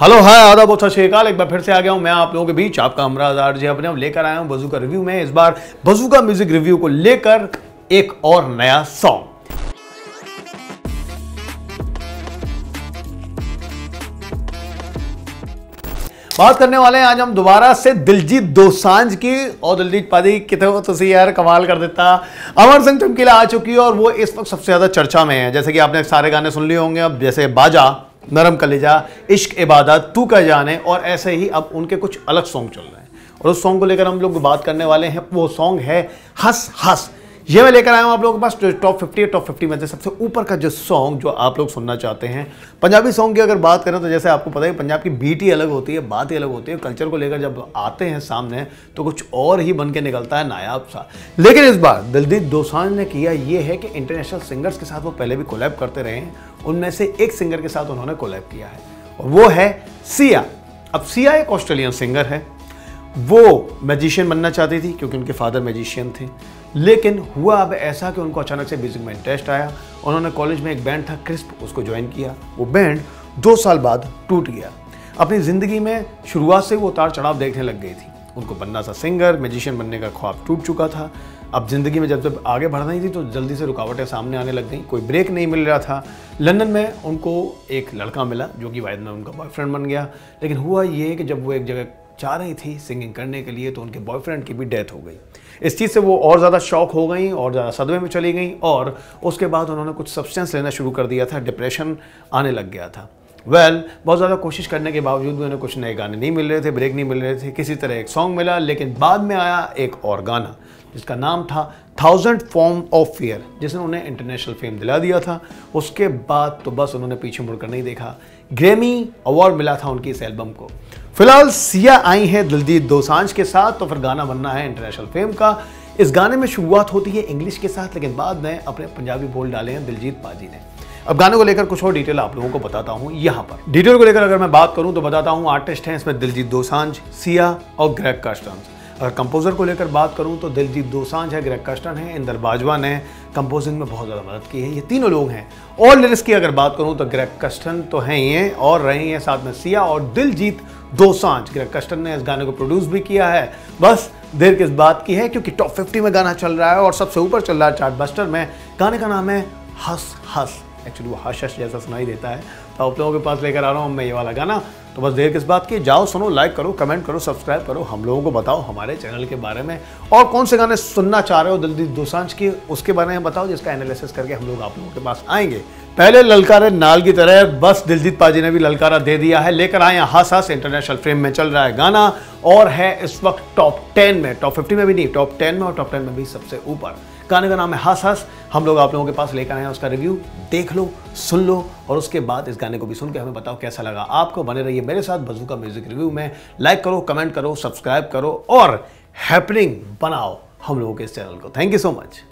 Hello hi आदाब बहुत सत श्री अकाल। एक बार फिर से आ गया हूं मैं आप लोगों के बीच, आपका हमराज आरजे अपने हम लेकर आया हूं बज़ूका रिव्यू में। इस बार बज़ूका म्यूजिक रिव्यू को लेकर एक और नया सॉन्ग बात करने वाले हैं आज हम दोबारा से दिलजीत दोसांझ की। और दिलजीत पाजी कितने तुसी यार कमाल कर देता। अमर सिंह चमकीला आ चुकी है और वो इस वक्त सबसे ज्यादा चर्चा में है। जैसे कि आपने सारे गाने सुन लिए होंगे अब, जैसे बाजा, नरम कलेजा, इश्क इबादत, तू का जाने, और ऐसे ही अब उनके कुछ अलग सॉन्ग चल रहे हैं और उस सॉन्ग को लेकर हम लोग बात करने वाले हैं। वो सॉन्ग है हंस हंस। ये मैं लेकर आया हूं आप लोगों के पास टॉप 50 में से सबसे ऊपर का जो सॉन्ग जो आप लोग सुनना चाहते हैं। पंजाबी सॉन्ग की अगर बात करें तो जैसे आपको पता है पंजाब की बीट ही अलग होती है, बात ही अलग होती है। कल्चर को लेकर जब आते हैं सामने तो कुछ और ही बन के निकलता है, नायाब सा। लेकिन इस बार दिलजीत दोसांझ ने किया ये है कि इंटरनेशनल सिंगर्स के साथ वो पहले भी कोलैब करते रहे हैं, उनमें से एक सिंगर के साथ उन्होंने कोलैब किया है और वो है सिया। अब सिया एक ऑस्ट्रेलियन सिंगर है। वो मैजिशियन बनना चाहती थी क्योंकि उनके फादर मैजिशियन थे, लेकिन हुआ अब ऐसा कि उनको अचानक से म्यूजिक में इंटरेस्ट आया। उन्होंने कॉलेज में एक बैंड था क्रिस्प, उसको ज्वाइन किया। वो बैंड 2 साल बाद टूट गया। अपनी ज़िंदगी में शुरुआत से वो उतार चढ़ाव देखने लग गई थी। उनको बनना था सिंगर, मैजिशियन बनने का ख्वाब टूट चुका था। अब ज़िंदगी में जब आगे बढ़ रही थी तो जल्दी से रुकावटें सामने आने लग गई, कोई ब्रेक नहीं मिल रहा था। लंदन में उनको एक लड़का मिला जो कि बाद में उनका बॉयफ्रेंड बन गया। लेकिन हुआ ये कि जब वो एक जगह जा रही थी सिंगिंग करने के लिए तो उनके बॉयफ्रेंड की भी डेथ हो गई। इस चीज़ से वो और ज़्यादा शॉक हो गई और ज़्यादा सदमे में चली गई और उसके बाद उन्होंने कुछ सब्सटेंस लेना शुरू कर दिया था। डिप्रेशन आने लग गया था। बहुत ज़्यादा कोशिश करने के बावजूद भी उन्हें कुछ नए गाने नहीं मिल रहे थे, ब्रेक नहीं मिल रहे थे। किसी तरह एक सॉन्ग मिला, लेकिन बाद में आया एक और गाना जिसका नाम था 1000 फॉर्म ऑफ फियर, जिसने उन्हें इंटरनेशनल फेम दिला दिया था। उसके बाद तो बस उन्होंने पीछे मुड़कर नहीं देखा। ग्रैमी अवार्ड मिला था उनकी इस एल्बम को। फिलहाल सिया आई है दिलजीत दोसांझ के साथ, तो फिर गाना बनना है इंटरनेशनल फेम का। इस गाने में शुरुआत होती है इंग्लिश के साथ, लेकिन बाद में अपने पंजाबी बोल डाले हैं दिलजीत पाजी ने। अब गाने को लेकर कुछ और डिटेल आप लोगों को बताता हूं यहाँ पर। डिटेल को लेकर अगर मैं बात करूं तो बताता हूं आर्टिस्ट हैं इसमें दिलजीत दोसांझ, सिया और ग्रेग कर्स्टन। अगर कंपोजर को लेकर बात करूं तो दिलजीत दोसांझ है, ग्रेग कर्स्टन है, इंदर बाजवा ने कंपोजिंग में बहुत ज़्यादा मदद की है। ये तीनों लोग हैं। और लिरिक्स की अगर बात करूं तो ग्रेग कर्स्टन तो हैं ही हैं और रही हैं साथ में सिया और दिलजीत दोसांझ। ग्रेग कर्स्टन ने इस गाने को प्रोड्यूस भी किया है। बस देर किस बात की है क्योंकि टॉप 50 में गाना चल रहा है और सबसे ऊपर चल रहा है चार्ट बस्टर में। गाने का नाम है हंस हंस। एक्चुअली वो हश हश जैसा सुनाई देता है, तो आप लोगों के पास लेकर आ रहा हूँ मैं ये वाला गाना। तो बस देर किस बात की, जाओ सुनो, लाइक करो, कमेंट करो, सब्सक्राइब करो। हम लोगों को बताओ हमारे चैनल के बारे में और कौन से गाने सुनना चाह रहे हो दिलजीत दोसांझ की, उसके बारे में बताओ, जिसका एनालिसिस करके हम लोग आप लोगों के पास आएंगे। पहले ललकारे नाल की तरह बस दिलजीत पाजी ने भी ललकारा दे दिया है। लेकर आए हंस हंस। इंटरनेशनल फेम में चल रहा है गाना और है इस वक्त टॉप 10 में, टॉप 50 में भी नहीं, टॉप 10 में, और टॉप 10 में भी सबसे ऊपर। गाने का नाम है हंस हंस। हम लोग आप लोगों के पास लेकर आए हैं उसका रिव्यू। देख लो, सुन लो और उसके बाद इस गाने को भी सुन के हमें बताओ कैसा लगा आपको। बने रहिए मेरे साथ बज़ूका म्यूजिक रिव्यू में। लाइक करो, कमेंट करो, सब्सक्राइब करो और हैपनिंग बनाओ हम लोगों के इस चैनल को। Thank you so much.